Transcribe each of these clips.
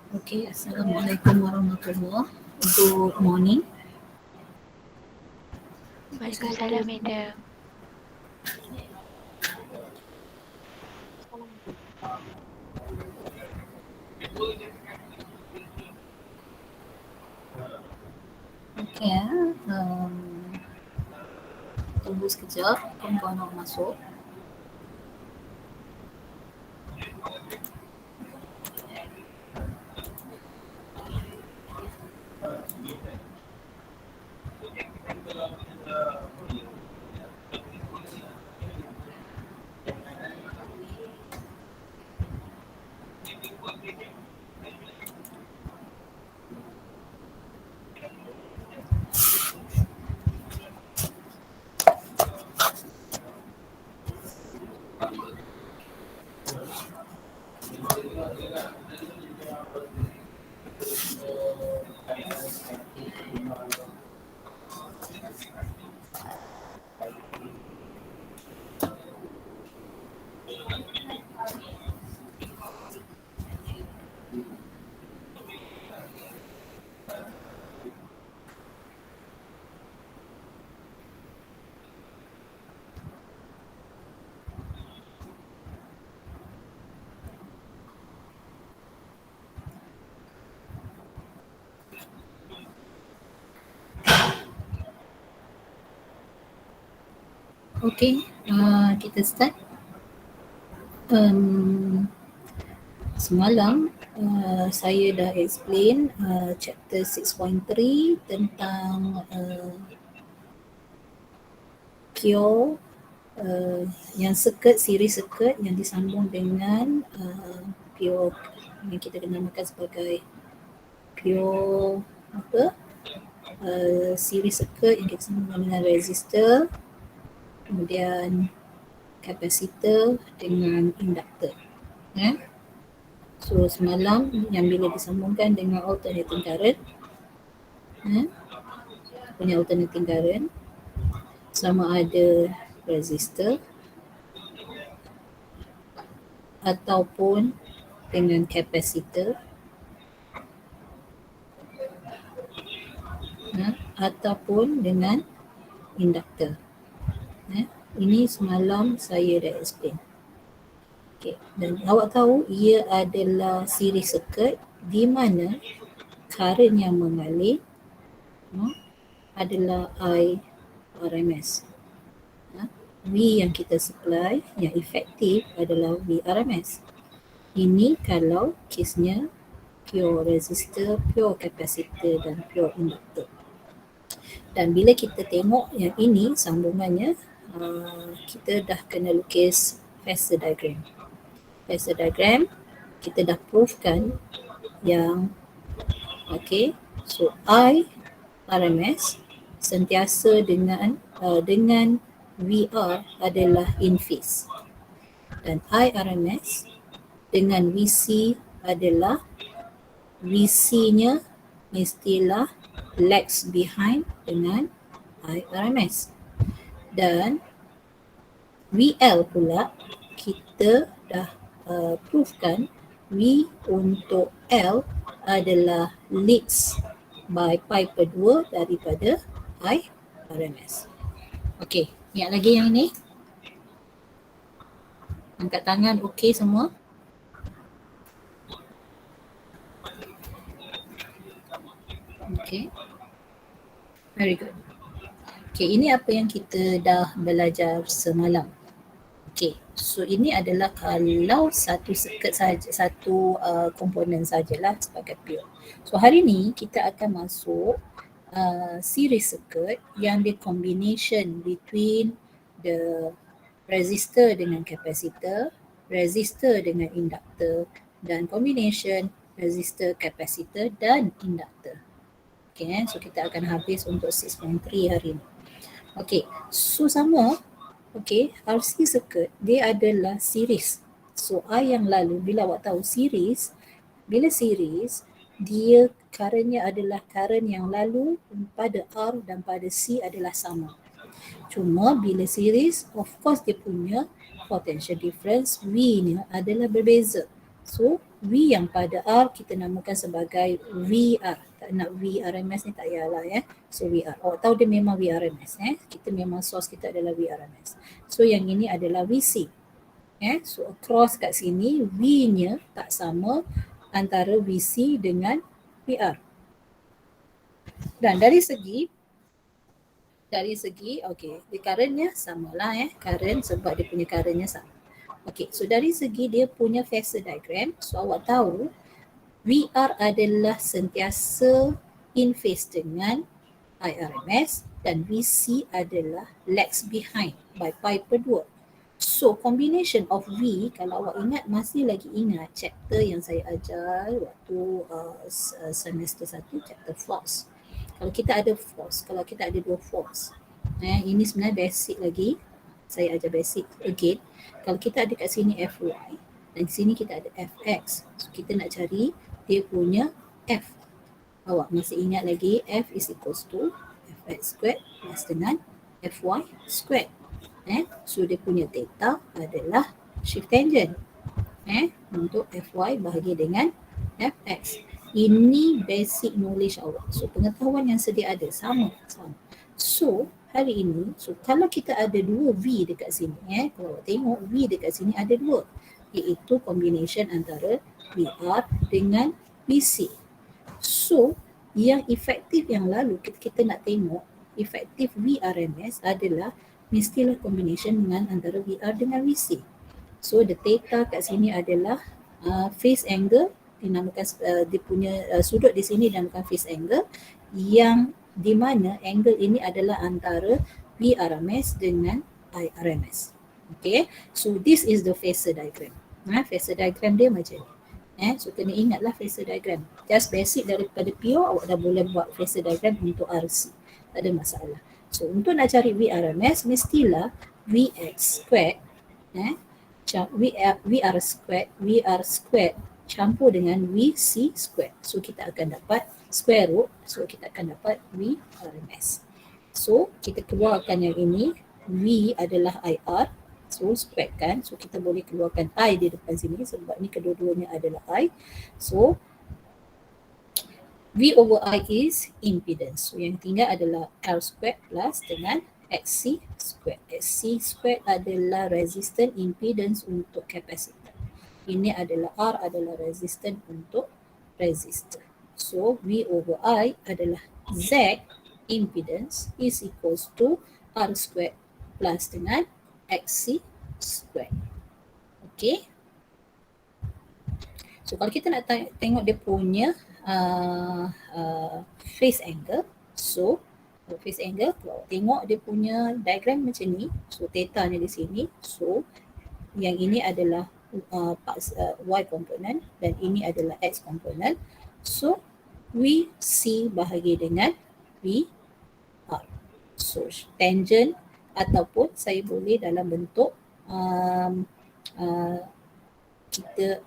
Okay, Assalamualaikum warahmatullahi. Good morning. Waalaikumsalam, madam. Okay, tunggu sekejap. Kawan-kawan nak masuk. Okay, kita start. Semalam saya dah explain chapter 6.3 tentang pure yang circuit, series circuit yang disambung dengan pure yang kita namakan sebagai pure apa series circuit yang kita sambung dengan resistor, kemudian kapasitor dengan induktor. So semalam yang bila disambungkan dengan alternating current, punya alternating current sama ada resistor ataupun dengan kapasitor ataupun dengan induktor. Ini semalam saya dah explain. Okay. Dan awak tahu ia adalah series circuit di mana current yang mengalir adalah I RMS. V yang kita supply yang efektif adalah V RMS. Ini kalau kesnya pure resistor, pure capacitor dan pure inductor. Dan bila kita tengok yang ini sambungannya, kita dah kena lukis phasor diagram. Phasor diagram kita dah proofkan yang so I RMS sentiasa dengan VR adalah in phase dan I RMS dengan VC adalah VC-nya mestilah lags behind dengan I RMS. Dan VL pula kita dah proofkan V untuk L adalah leads by pi per 2 daripada I RMS. Okey, ingat lagi yang ini? Angkat tangan okey semua? Okey. Very good. Okey, ini apa yang kita dah belajar semalam. Okey, so ini adalah kalau satu circuit saja, satu komponen sajalah sebagai pure. So hari ni kita akan masuk series circuit yang the combination between the resistor dengan capacitor, resistor dengan induktor dan combination resistor, capacitor dan induktor. Okay, so kita akan habis untuk 6.3 hari ni. Okay, so sama. Okay, RC circuit dia adalah series. So I yang lalu bila awak tahu series, bila series dia currentnya adalah current yang lalu pada R dan pada C adalah sama. Cuma bila series, of course dia punya potential difference V-nya adalah berbeza. So V yang pada R kita namakan sebagai VR. Tak nak VRMS ni tak payahlah ya. So VR. Awak tahu dia memang VRMS Kita memang source kita adalah VRMS. So yang ini adalah VC. So across kat sini V-nya tak sama antara VC dengan VR. Dan dari segi okey, di currentnya samalah current sebab dia punya currentnya sama. Okey, so dari segi dia punya phasor diagram, so awak tahu VR adalah sentiasa in phase dengan IRMS dan VC adalah lags behind by pi per 2. So combination of V, kalau awak ingat, masih lagi ingat chapter yang saya ajar waktu semester 1, chapter force. Kalau kita ada force, kalau kita ada dua force, ini sebenarnya basic lagi, saya ajar basic again. Kalau kita ada kat sini Fy dan di sini kita ada Fx, so kita nak cari dia punya F. Awak masih ingat lagi F is equals to Fx squared plus dengan Fy squared. So dia punya theta adalah shift tangent untuk Fy bahagi dengan Fx. Ini basic knowledge awak. So pengetahuan yang sedia ada sama. So hari ini, so kalau kita ada dua V dekat sini, kalau awak tengok V dekat sini ada dua, iaitu combination antara VR dengan VC. So yang efektif yang lalu kita nak tengok efektif VRMS adalah mestilah combination dengan antara VR dengan VC. So the theta kat sini adalah phase angle, dinamakan dia punya sudut di sini dinamakan phase angle, yang di mana angle ini adalah antara VRMS dengan IRMS. Okay, so this is the phasor diagram. Phasor diagram dia macam ni. So kena ingatlah phasor diagram. Just basic daripada pure awak dah boleh buat phasor diagram untuk RC. Tak ada masalah. So untuk nak cari VRMS mestilah Vx squared VR squared campur dengan VC squared. So kita akan dapat square root. So kita akan dapat VRMS. So kita keluarkan yang ini. V adalah IR. So squared kan. So kita boleh keluarkan I di depan sini sebab ni kedua-duanya adalah I. So V over I is impedance. So yang tinggal adalah R squared plus dengan XC squared. XC squared adalah resistance impedance untuk kapasitor. Ini adalah R adalah resistance untuk resistor. So V over I adalah Z impedance is equals to R squared plus dengan XC squared. Okay. So kalau kita nak tengok dia punya phase angle, so phase angle, kalau tengok dia punya diagram macam ni, so theta ni di sini, so yang ini adalah Y component dan ini adalah X component. So we C bahagi dengan VR. So tangent ataupun saya boleh dalam bentuk kita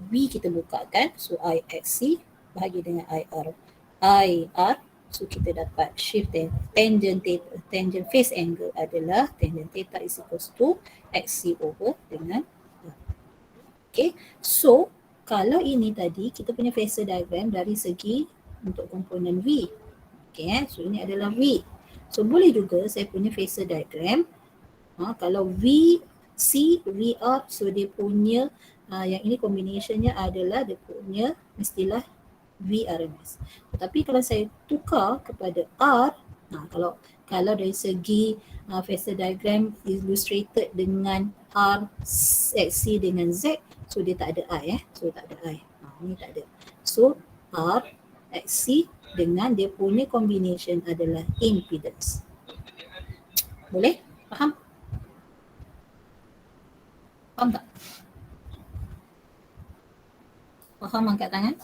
V kita bukakan, so IXC bahagi dengan IR. So kita dapat shift tangent phase angle adalah tangent theta is equals to XC over dengan R. Okay, so kalau ini tadi kita punya phasor diagram dari segi untuk komponen V. Okay, so ini adalah V. So boleh juga saya punya phasor diagram. Kalau V, C, VR, so dia punya yang ini combinationnya adalah dia punya mestilah VRMS. Tetapi kalau saya tukar kepada R, kalau dari segi phasor diagram illustrated dengan R, XC dengan Z, so dia tak ada I so tak ada I. Ni tak ada. So R, XC dengan dia punya combination adalah impedance. Boleh? Faham? Faham tak? Faham angkat tangan?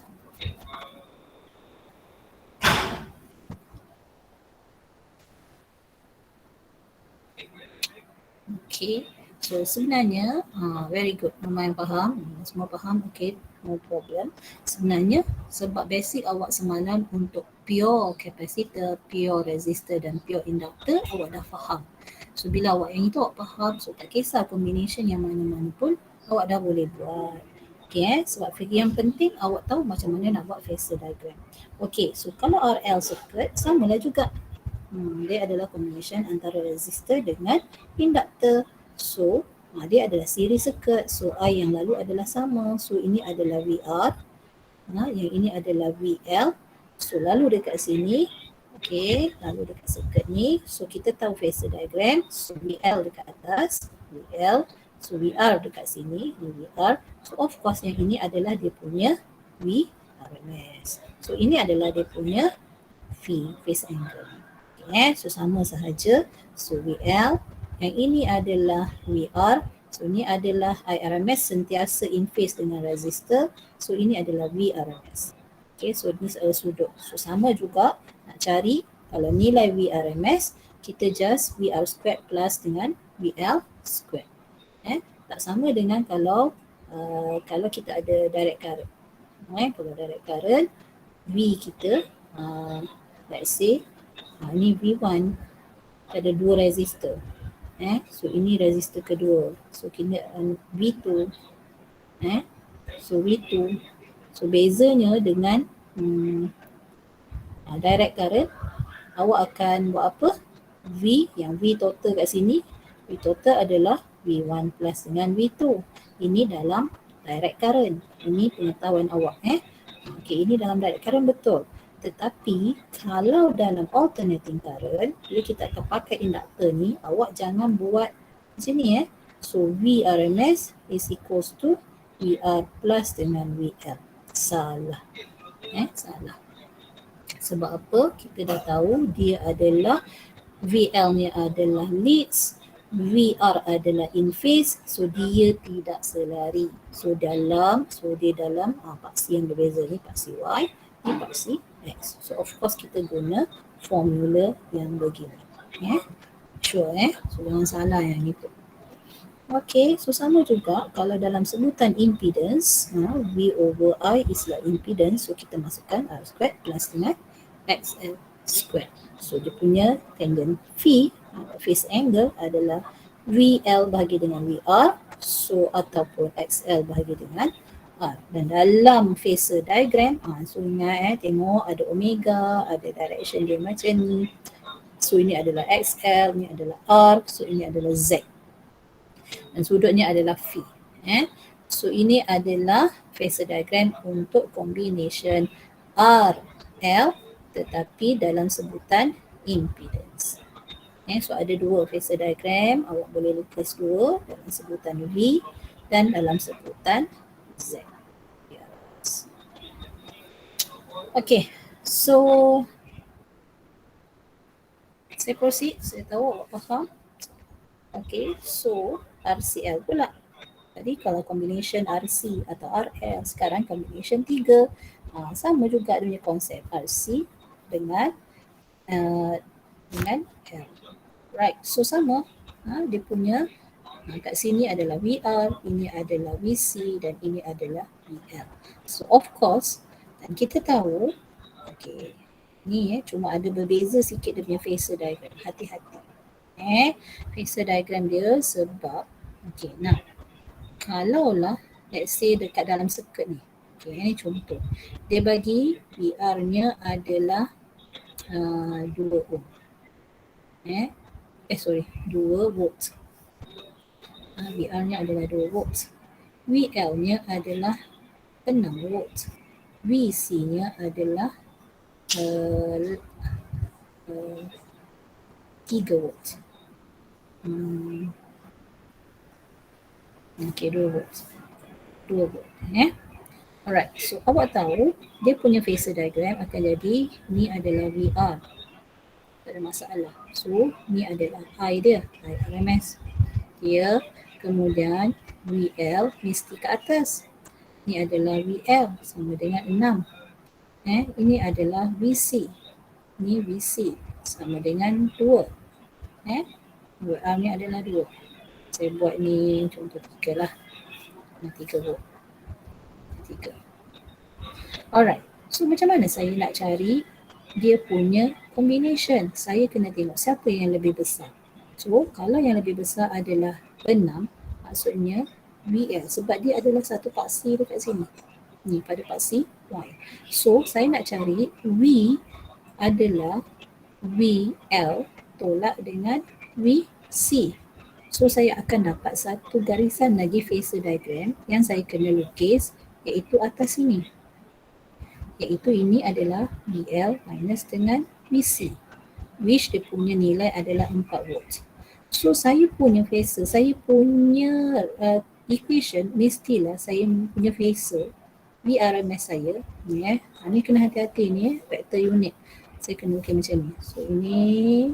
Okay, so sebenarnya very good, lumayan faham, semua faham, okay, no problem. Sebenarnya sebab basic awak semalam untuk pure capacitor, pure resistor dan pure inductor awak dah faham. So bila awak yang itu awak faham, so tak kisah combination yang mana-mana pun awak dah boleh buat. Okay, sebab yang penting awak tahu macam mana nak buat phasor diagram. Okay, so kalau RL circuit samalah juga. Dia adalah combination antara resistor dengan induktor. So, dia adalah series circuit. So, I yang lalu adalah sama. So, ini adalah VR. Yang ini adalah VL. So, lalu dekat sini. Okay, lalu dekat circuit ni. So, kita tahu phasor diagram. So, VL dekat atas. VL. So, VR dekat sini. VR. So, of course yang ini adalah dia punya VRMS. So, ini adalah dia punya V, phase angle. Okay, so sama sahaja. So, VL. Yang ini adalah VR. So, ini adalah IRMS sentiasa in phase dengan resistor. So, ini adalah VRMS. Okay, so ini adalah sudut. So, sama juga nak cari kalau nilai VRMS, kita just VR squared plus dengan VL squared. Tak sama dengan kalau kita ada direct current. Kalau direct current, V kita, let's say, ni V1, ada dua resistor. So ini resistor kedua. So kita V2. So V2. So bezanya dengan direct current, awak akan buat apa? V, yang V total kat sini, V total adalah V1 plus dengan V2. Ini dalam direct current. Ini pengetahuan awak. Okay, ini dalam direct current betul. Tetapi kalau dalam alternating current, bila kita akan pakai induktor ni, awak jangan buat macam ni. So VRMS is equals to VR plus dengan VL. Salah. Salah. Sebab apa? Kita dah tahu dia adalah VL ni adalah leads, VR adalah in phase, so dia tidak selari. So dia dalam paksi yang berbeza ni, paksi Y, ni paksi X. So of course kita guna formula yang begini. Sure so jangan salah yang ni pun. Okay, so sama juga kalau dalam sebutan impedance, V over I is like impedance, so kita masukkan R squared plus dengan XL squared. So dia punya tangent phi, phase angle adalah VL bahagi dengan VR, so ataupun XL bahagi dengan R. Dan dalam phasor diagram, so ingat tengok ada omega, ada direction dia macam ni. So ini adalah XL, ni adalah R, so ini adalah Z. Dan sudutnya adalah phi. So ini adalah phasor diagram untuk combination RL tetapi dalam sebutan impedance. So ada dua phasor diagram, awak boleh lukis dua dalam sebutan V dan dalam sebutan Z. Okay, so saya proceed, saya tahu awak faham. Okay, so RCL pula. Tadi kalau combination RC atau RL, sekarang combination 3. Sama juga punya konsep RC dengan L. Right, so sama. Dia punya kat sini adalah VR, ini adalah VC dan ini adalah VL. So of course, dan kita tahu, okay, ni cuma ada berbeza sikit dia punya phasor diagram. Hati-hati. Phasor diagram dia sebab, okay, nah, kalaulah let's say dekat dalam circuit ni, okay, ini contoh, dia bagi VR-nya adalah 2 ohm. 2 volt. VR-nya adalah 2 volt. VL-nya adalah 6 volt. VC-nya adalah 3 volt. Okay, 2 volt. 2 volt. Alright, so awak tahu dia punya phasor diagram akan jadi ni adalah VR. Tak ada masalah. So, ni adalah I dia, I RMS. Dia, kemudian VL mesti ke atas. Ni adalah VL sama dengan 6. Ini adalah VC. Ni VC sama dengan 2. VR ni adalah 2. Saya buat ni contoh 3 lah. 3 volt. 3. Alright. So macam mana saya nak cari dia punya combination? Saya kena tengok siapa yang lebih besar. So kalau yang lebih besar adalah 6, maksudnya VL sebab dia adalah satu paksi dekat sini. Ni pada paksi Y. So saya nak cari V adalah VL tolak dengan VC. So saya akan dapat satu garisan lagi phasor diagram yang saya kena lukis iaitu atas sini. Iaitu ini adalah VL minus dengan VC. Which dia punya nilai adalah 4 volt. So saya punya phasor, saya punya equation mestilah saya punya phasor VRMS saya ni ni kena hati-hati ni vektor unit. Saya kena lukis macam ni.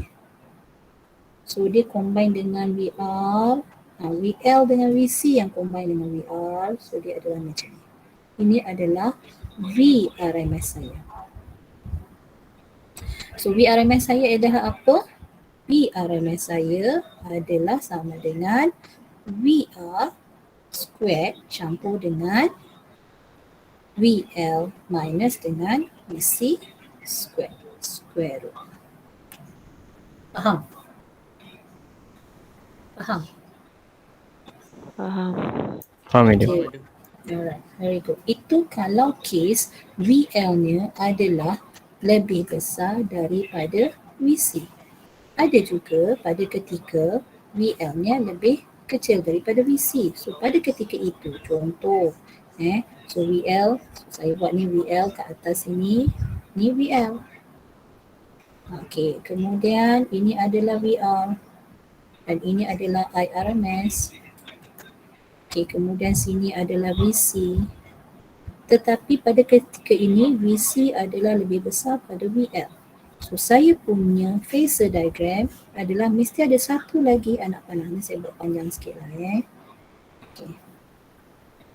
So dia combine dengan VR, VL dengan VC yang combine dengan VR. So dia adalah macam ni. Ini adalah VRMS saya. So VRMS saya adalah apa? VRMS saya adalah sama dengan VR squared campur dengan VL minus dengan VC square root. Faham? Faham? Faham madam. Okay. Alright, very good. Itu kalau kes VL-nya adalah lebih besar daripada VC. Ada juga pada ketika VL-nya lebih kecil daripada VC. So pada ketika itu, contoh, so VL, so saya buat ni VL kat atas sini, ni VL. Okey, kemudian ini adalah VR dan ini adalah IRMS. Okey, kemudian sini adalah VC. Tetapi pada ketika ini VC adalah lebih besar pada VL. So saya punya phasor diagram adalah mesti ada satu lagi anak panah ni, saya buat panjang sikit lah Okay.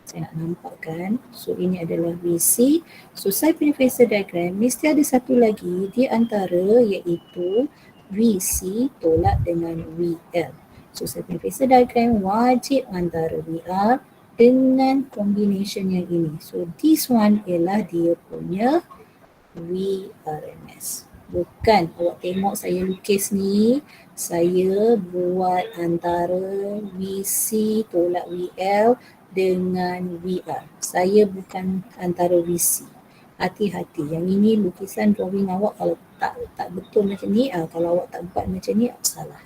Saya nak nampakkan. So ini adalah VC. So saya punya phasor diagram mesti ada satu lagi di antara iaitu VC tolak dengan VL. So saya punya phasor diagram wajib antara VR dengan combination yang ini. So this one ialah dia punya VRMS. Bukan awak tengok saya lukis ni, saya buat antara VC tolak VL dengan VR. Saya bukan antara VC. Hati-hati, yang ini lukisan drawing awak kalau tak betul macam ni, kalau awak tak buat macam ni, salah.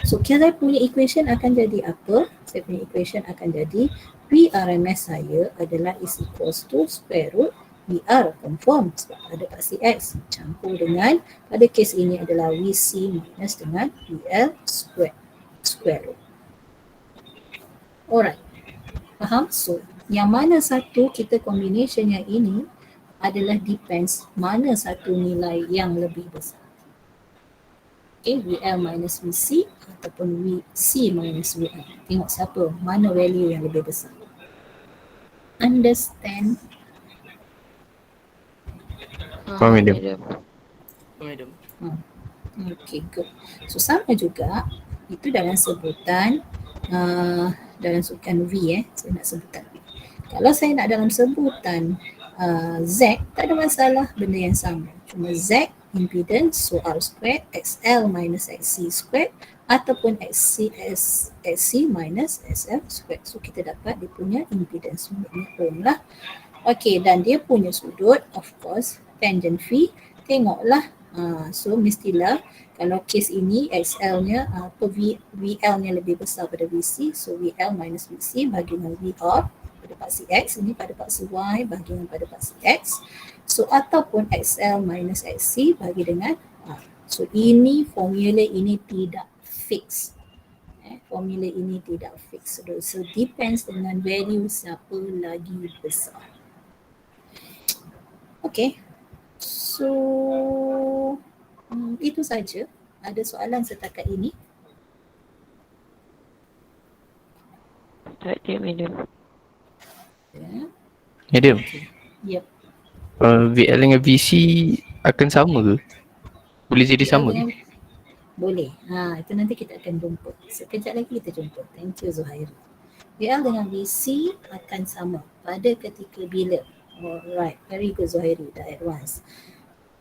So kita punya equation akan jadi apa? Saya punya equation akan jadi VRMS saya adalah is equals to square root VR confirm sebab ada paksi X campur dengan pada kes ini adalah VC minus dengan VL square root. Alright, faham? So yang mana satu kita combination yang ini adalah depends mana satu nilai yang lebih besar. Okay, VL minus VC ataupun VC minus VL. Tengok siapa, mana value yang lebih besar. Understand? Faham madam. Okay, good. So sama juga, itu dalam sebutan, dalam sebutan V saya nak sebutan V. Kalau saya nak dalam sebutan Z, tak ada masalah, benda yang sama. Cuma Z impedance, so R squared, XL minus XC squared ataupun XC minus SL squared. So kita dapat dia punya impedance unitnya ohm lah. Okay, dan dia punya sudut, of course, tangent phi, tengoklah. So mestilah kalau kes ini XL-nya, VL-nya lebih besar pada VC, so VL minus VC bagi dengan VR pada paksi X, ini pada paksi Y bagi dengan pada paksi X. So ataupun XL minus XC bagi dengan R. So ini formula ini tidak fix. Formula ini tidak fix. So depends dengan value siapa lagi besar. Okay. So itu saja. Ada soalan setakat ini? Tak ada madam. Ya. Madam, Yep. VL dengan VC akan sama ke? Boleh jadi sama ke? Boleh. Itu nanti kita akan jumpa. Sekejap lagi kita jumpa. Thank you Zuhairi. VL dengan VC akan sama pada ketika bila? Alright, very good Zuhairi, dah advance.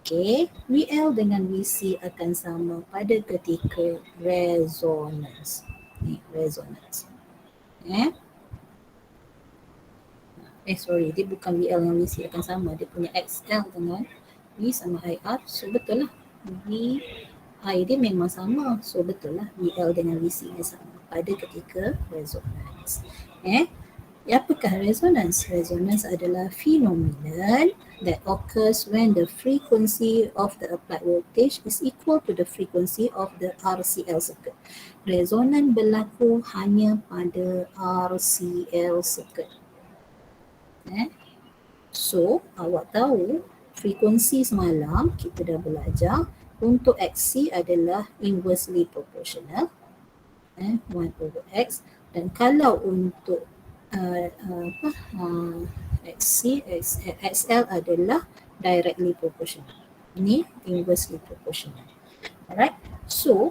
Okay, VL dengan VC akan sama pada ketika resonance. Ni resonance. dia bukan VL dengan VC akan sama. Dia punya XL dengan V sama IR. So betul lah. V I dia memang sama. So betul lah VL dengan VC dia sama pada ketika resonance. Apakah resonance? Resonance adalah phenomenon that occurs when the frequency of the applied voltage is equal to the frequency of the RCL circuit. Resonans berlaku hanya pada RCL circuit. So, awak tahu frekuensi semalam kita dah belajar untuk XC adalah inversely proportional 1/x, dan kalau untuk XL adalah directly proportional. Ini inversely proportional. Alright. So,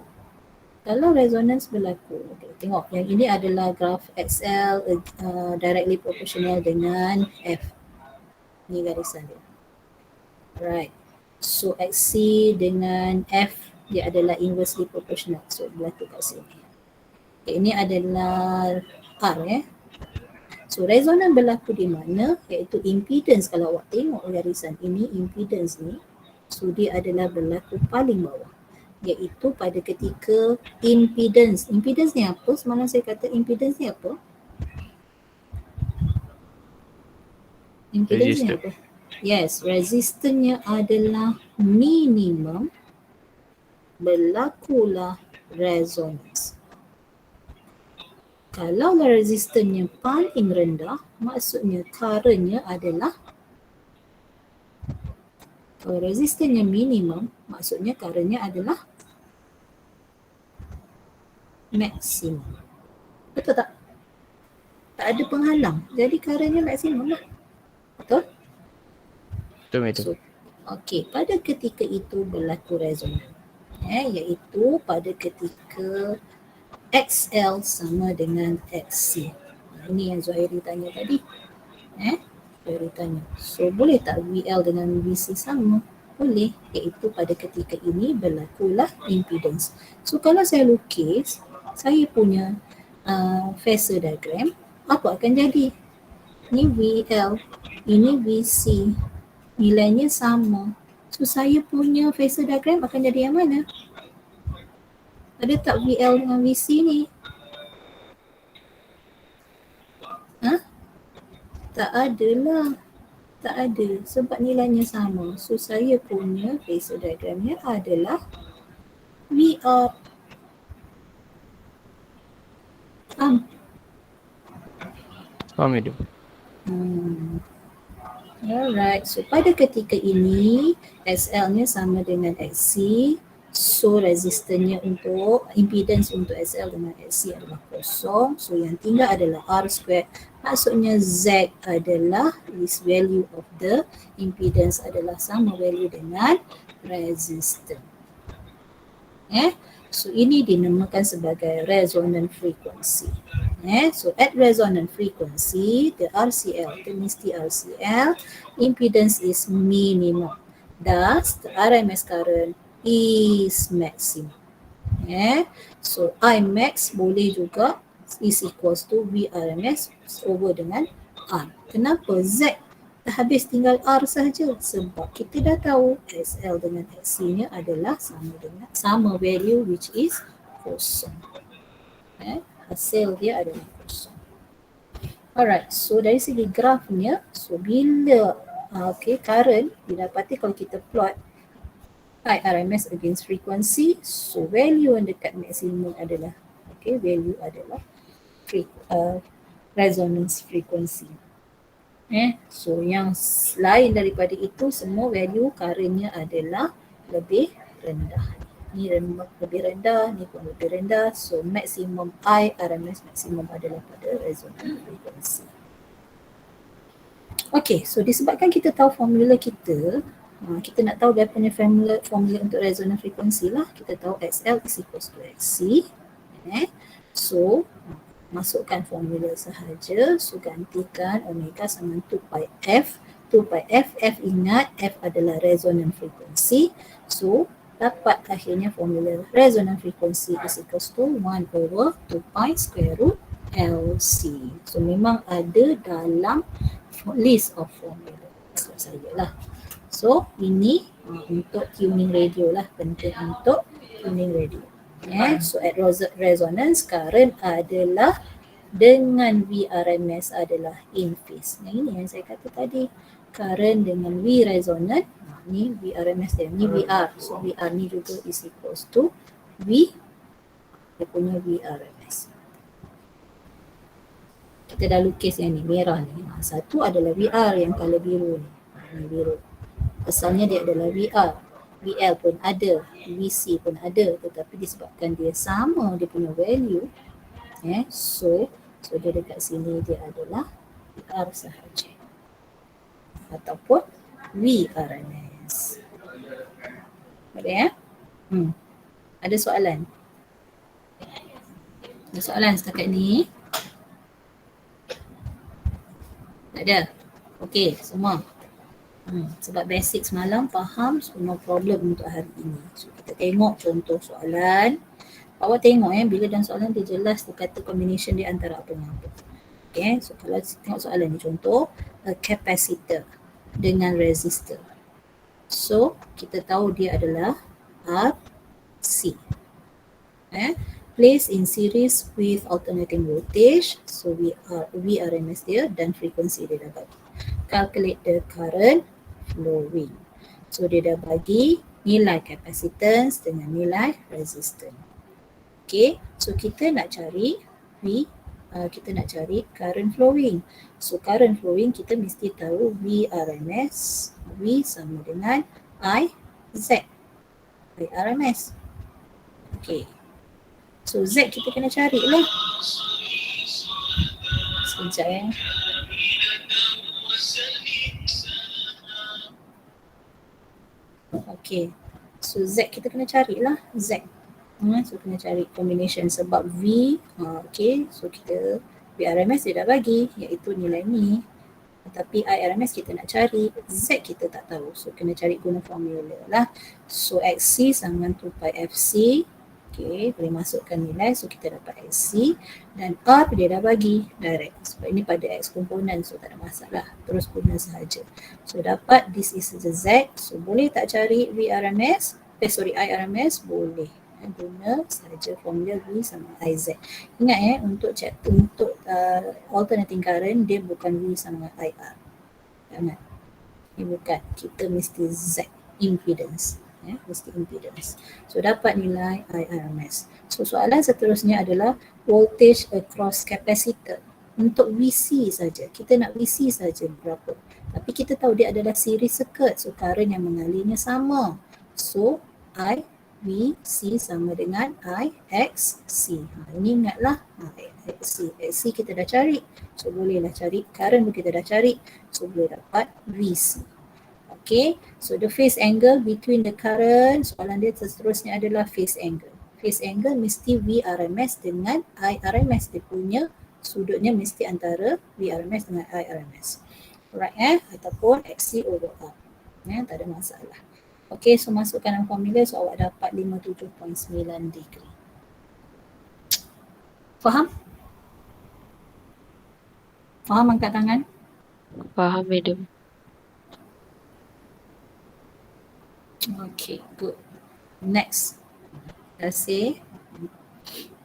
kalau resonance berlaku, okay, tengok yang ini adalah graf XL directly proportional dengan F. Ni garisan dia. Right. So XC dengan F dia adalah inversely proportional. So berlaku kat sini. Okay, ini adalah R So resonans berlaku di mana? Iaitu impedance. Kalau awak tengok garisan ini, impedance ni, so dia adalah berlaku paling bawah. Iaitu pada ketika impedance. Impedance ni apa? Semalam saya kata impedance ni apa? Impedance ni apa? Yes, resistannya adalah minimum, berlakulah resonance. Kalau resistannya paling rendah, maksudnya currentnya adalah, kalau resistannya minimum, maksudnya currentnya adalah maksimum. Betul tak? Tak ada penghalang. Jadi currentnya maksimum lah. Betul? Betul, madam. So, okey, pada ketika itu berlaku resonans. Iaitu pada ketika XL sama dengan XC. Ini yang Zuhairi tanya tadi. Zuhairi tanya. So boleh tak VL dengan VC sama? Boleh. Iaitu pada ketika ini berlakulah impedance. So kalau saya lukis, saya punya phasor diagram, apa akan jadi? Ini VL, ini VC. Nilainya sama. So saya punya phasor diagram akan jadi yang mana? Ada tak VL dengan VC ni? Tak ada lah. Tak ada. Sebab nilainya sama. So saya punya phasor diagramnya adalah VR. Faham? Faham, madam. Alright. So pada ketika ini SL-nya sama dengan XC. So resistannya untuk impedance untuk SL dengan XC adalah kosong. So yang tinggal adalah R squared. Maksudnya Z adalah this value of the impedance adalah sama value dengan resistance. So ini dinamakan sebagai resonant frequency. So at resonant frequency, the RCL, the mesti RCL, impedance is minimum. Thus, the RMS current is maximum. So I max boleh juga is equals to VRMS over dengan R. Kenapa? Z dah habis tinggal R sahaja. Sebab kita dah tahu SL dengan XC nya adalah sama value which is kosong. Hasil dia adalah kosong. Alright, so dari segi grafnya, so bila current didapati kalau kita plot IRMS against frequency, so value yang dekat maksimum adalah value adalah resonance frequency. So yang lain daripada itu semua value currentnya adalah lebih rendah. Ni lebih rendah, ni pun lebih rendah. So maksimum IRMS maksimum adalah pada resonance frequency. Okay, so disebabkan kita tahu formula kita, kita nak tahu dia punya formula untuk resonance frequency lah. Kita tahu XL is equals to XC. So masukkan formula sahaja. So gantikan omega sama 2 pi F. 2 pi F, F ingat F adalah resonance frequency. So dapat akhirnya formula resonance frequency is equals to 1 over 2 pi square root LC. So memang ada dalam list of formula. So saya lah. So ini untuk tuning radio lah, penting untuk tuning radio. So at resonance current adalah dengan VRMS adalah in phase. Ini yang saya kata tadi, current dengan V resonant, ni VRMS dia, ni VR. So VR ni juga is equals to V, dia punya VRMS. Kita dah lukis yang ni, merah ni. Satu adalah VR yang color biru ni. Ni biru. Asalnya dia adalah VR. VL pun ada, VC pun ada, tetapi disebabkan dia sama dia punya value, so dia dekat sini dia adalah VR sahaja ataupun VRMS. Boleh Ada soalan? Ada soalan setakat ni? Tak ada? Okey, semua. Sebab basic semalam faham, so no problem untuk hari ini. So kita tengok contoh soalan. Awak tengok bila dalam soalan dia jelas dia kata combination dia antara apa dengan apa. Okay, so kalau tengok soalan ni contoh, a capacitor dengan resistor. So kita tahu dia adalah RC. Place in series with alternating voltage. So VRMS dia dan frequency dia dah bagi. Calculate the current flowing. So dia dah bagi nilai capacitance dengan nilai resistance. Okay, so kita nak cari kita nak cari current flowing. So current flowing kita mesti tahu VRMS, V sama dengan IZ, IRMS. Okay, so Z kita kena cari lah. Sekejap Okay, so Z kita kena carilah Z. So kena cari combination sebab V, okay, so kita VRMS dia dah bagi iaitu nilai ni. Tapi IRMS kita nak cari, Z kita tak tahu. So kena cari guna formula lah. So XC sama dengan 2 pi FC. Okay, boleh masukkan nilai, so kita dapat XC. Dan R dia dah bagi direct. Sebab ini pada X komponen, so tak ada masalah. Terus guna sahaja. So dapat this is the Z. So boleh tak cari VRMS? IRMS? Boleh. Guna sahaja formula V sama IZ. Ingat untuk alternating current dia bukan V sama IR. Jangan. Ini bukan. Kita mesti Z, impedance. Mesti impedance. So dapat nilai IRMS. So soalan seterusnya adalah voltage across capacitor. Untuk VC saja. Kita nak VC saja berapa. Tapi kita tahu dia adalah series circuit. So current yang mengalirnya sama. So VC sama dengan IXC. Ini ingatlah IXC. XC kita dah cari. So bolehlah cari. Current pun kita dah cari. So boleh dapat VC. Okay, so the phase angle between the current, soalan dia seterusnya adalah phase angle. Phase angle mesti VRMS dengan IRMS. Dia punya sudutnya mesti antara VRMS dengan IRMS. Alright ataupun XC over R. Tak ada masalah. Okay, so masukkan dalam formula, so awak dapat 57.9 degree. Faham? Faham angkat tangan? Faham, madam. Okay, good. Next. Terima kasih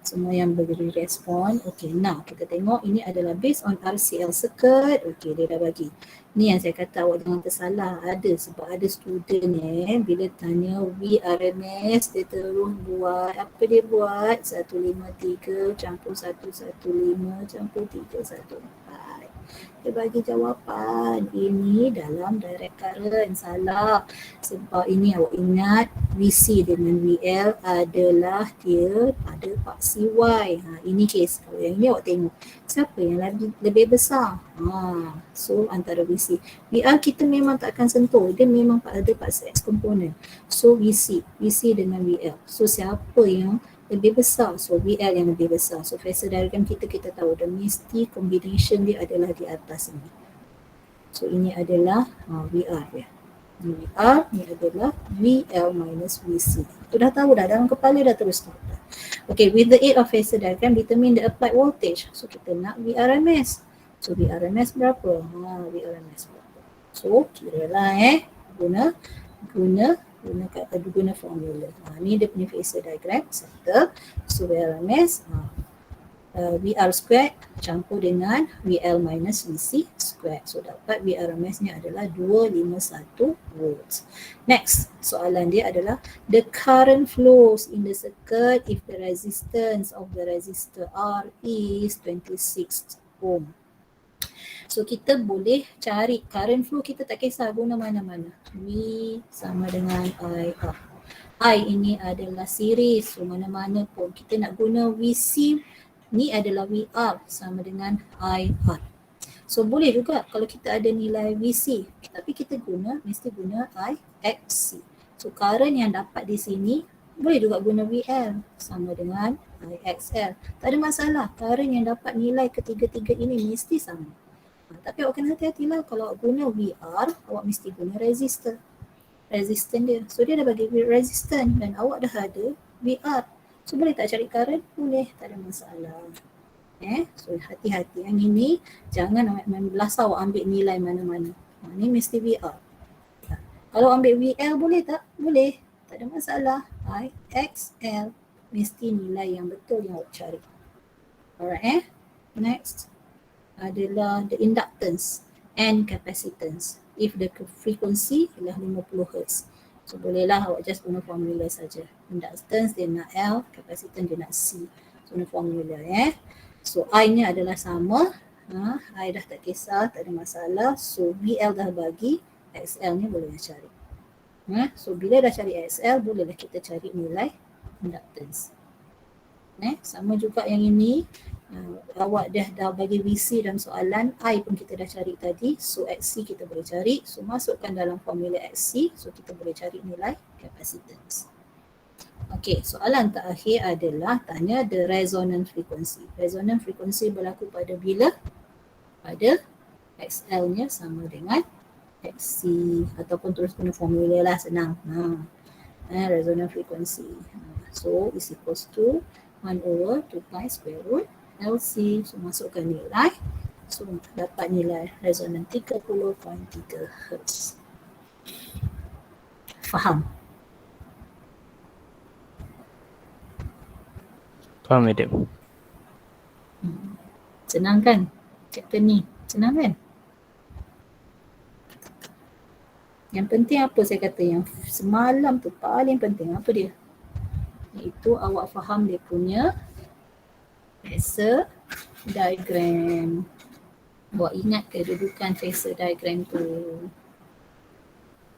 semua yang beri respon. Okay, now kita tengok ini adalah based on RCL circuit. Okay, dia dah bagi. Ni yang saya kata awak jangan tersalah. Ada sebab ada student bila tanya VRMS dia terus buat. Apa dia buat? 153 campur 115 campur 314. Dia bagi jawapan. Ini dalam direct current. Salah. Sebab ini awak ingat VC dengan VL adalah dia pada paksi Y. Ini case. Kalau yang ini awak tengok. Siapa yang lebih besar? So antara VC. VR kita memang tak akan sentuh. Dia memang ada paksi X komponen. So VC dengan VL. So siapa yang lebih besar? So VL yang lebih besar. So phasor diagram kita tahu dah mesti combination dia adalah di atas ini. So ini adalah VR dia. VR ni adalah VL minus VC. Itu dah tahu dah, dalam kepala dah terus tahu dah. Okay, with the aid of phasor diagram determine the applied voltage. So kita nak VRMS. So VRMS berapa? VRMS berapa? So kiralah guna formula. Ni dia punya phasor diagram settle. So VRMS VR squared campur dengan VL minus VC squared. So dapat VRMS ni adalah 251 volts. Next, soalan dia adalah the current flows in the circuit if the resistance of the resistor R is 26 ohm. So kita boleh cari current flow, kita tak kisah guna mana-mana. V sama dengan IR. I ini adalah series, so mana-mana pun kita nak guna VC ni adalah VR sama dengan IR. So boleh juga kalau kita ada nilai VC, tapi kita mesti guna IXC. So current yang dapat di sini boleh juga guna VL sama dengan IXL. Tak ada masalah, current yang dapat nilai ketiga-tiga ini mesti sama. Tapi awak kena hati-hatilah, kalau awak guna VR, awak mesti guna resistor. Resistance dia. So dia dah bagi resistance dan awak dah ada VR. So boleh tak cari current? Boleh, tak ada masalah. So hati-hati yang ini, jangan main belasah awak ambil nilai mana-mana. Ni mesti VR. Kalau ambil VL boleh tak? Boleh, tak ada masalah. IXL mesti nilai yang betul yang awak cari. Alright Next adalah the inductance and capacitance if the frequency ialah 50 Hz. So bolehlah awak just guna formula saja. Inductance dia nak L, capacitance dia nak C. So guna formula So I ni adalah sama. I dah tak kisah, tak ada masalah. So VL dah bagi, XL ni boleh cari. So bila dah cari XL, bolehlah kita cari nilai inductance. Sama juga yang ini. Awak dah bagi VC dalam soalan, I pun kita dah cari tadi, so XC kita boleh cari, so masukkan dalam formula XC, so kita boleh cari nilai capacitance. Okey, soalan terakhir adalah tanya the resonant frequency. Resonant frequency berlaku pada bila? Pada XL nya sama dengan XC, ataupun terus guna formula lah, senang. Resonant frequency. So is equals to 1 over 2 pi square root LC. So masukkan nilai. So dapat nilai resonan 30.3 Hz. Faham? Faham, madam. Senang kan? Chapter ni. Senang kan? Yang penting apa saya kata, yang semalam tu paling penting apa dia? Iaitu awak faham dia punya phasor diagram. Awak ingat kedudukan phasor diagram tu.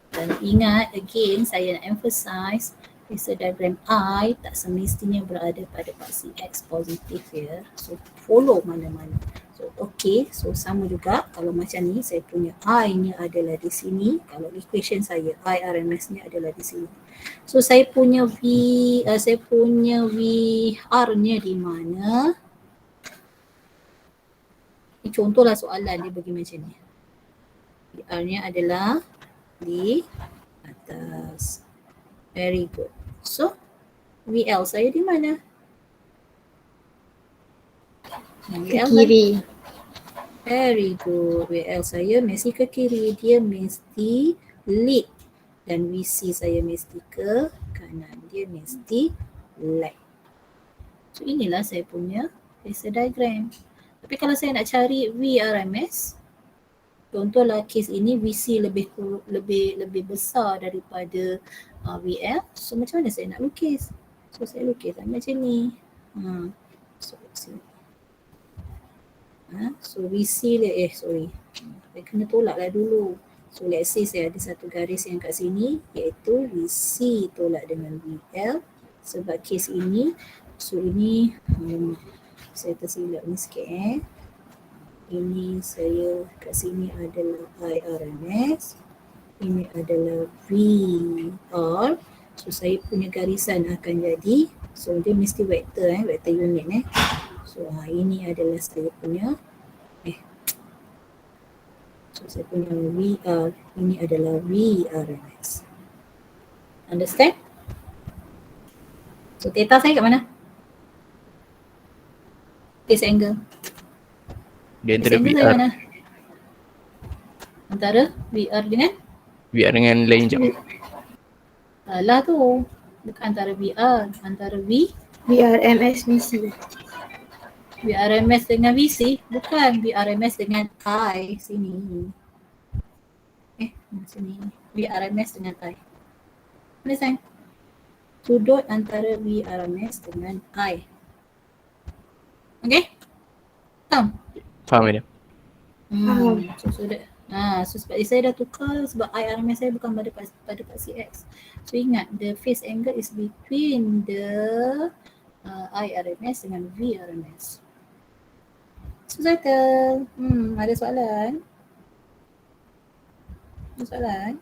Dan ingat again, saya nak emphasize, phasor diagram I tak semestinya berada pada paksi X positif ya. So follow mana-mana. So okay, so sama juga kalau macam ni, saya punya I ni adalah di sini. Kalau equation saya, I RMS ni adalah di sini. So saya punya VR nya di mana? Ini contohlah soalan dia bagi macam ni. VR nya adalah di atas. Very good. So VL saya di mana? Ke kiri. Very good. VL saya mesti ke kiri. Dia mesti lead. Dan VC saya mesti ke kanan. Dia mesti lag. So inilah saya punya phasor diagram. Tapi kalau saya nak cari VRMS, contohlah kes ini VC lebih besar daripada VL. So macam mana saya nak lukis? So saya lukis macam ni. So sini. So VC dia, saya kena tolaklah dulu. So let's say saya ada satu garis yang kat sini, iaitu VC tolak dengan VL. Sebab kes ini, so ini saya tersilap ni sikit Ini saya kat sini adalah IRMS. Ini adalah VR. So saya punya garisan akan jadi, so dia mesti vektor vektor unit So ini adalah saya punya so saya punya VR, ini adalah VRMS. Understand? So theta saya kat mana? Phase angle. Dia Phase antara angle dari VR. mana? Antara VR dengan VR dengan lain jam. salah tu. Bukan antara VR, antara VRMS VC. VRMS dengan VC, bukan VRMS dengan I sini. Sini. VRMS dengan I. Understand? Sudut antara VRMS dengan I. Okay? Faham? Faham dia? Faham. So sudut. So sebab saya dah tukar sebab IRMS saya bukan pada part CX. So ingat the phase angle is between the IRMS dengan VRMS. So settle. Ada soalan? Ada soalan?